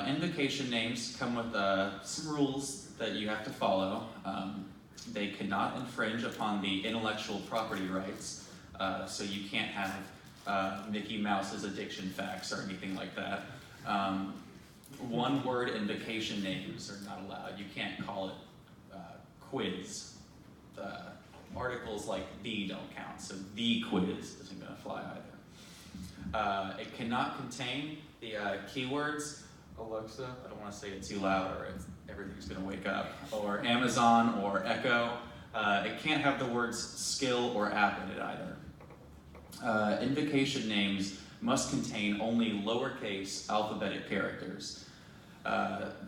Invocation names come with some rules that you have to follow. They cannot infringe upon the intellectual property rights, so you can't have Mickey Mouse's addiction facts or anything like that. One-word invocation names are not allowed. You can't call it quiz. Articles like the don't count, so the quiz isn't going to fly either. It cannot contain the keywords Alexa, I don't want to say it too loud or everything's going to wake up, or Amazon or Echo. It can't have the words skill or app in it either. Invocation names must contain only lowercase alphabetic characters.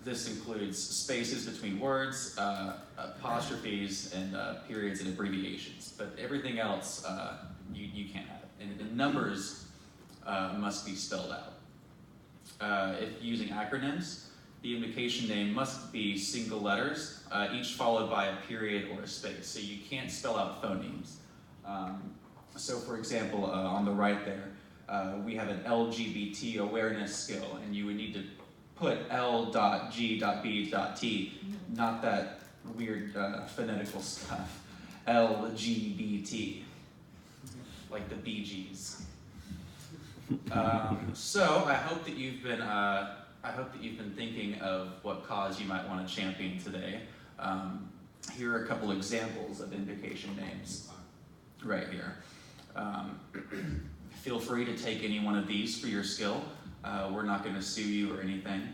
This includes spaces between words, apostrophes, and periods and abbreviations. But everything else, you can't have. And numbers must be spelled out. If using acronyms, the invocation name must be single letters, each followed by a period or a space. So you can't spell out phonemes. So for example, on the right there, we have an LGBT awareness skill, and you would need to put L.G.B.T, not that weird phonetical stuff. LGBT, like the Bee Gees. So I hope that you've been thinking of what cause you might want to champion today. Here are a couple examples of invocation names, right here. Feel free to take any one of these for your skill. We're not going to sue you or anything.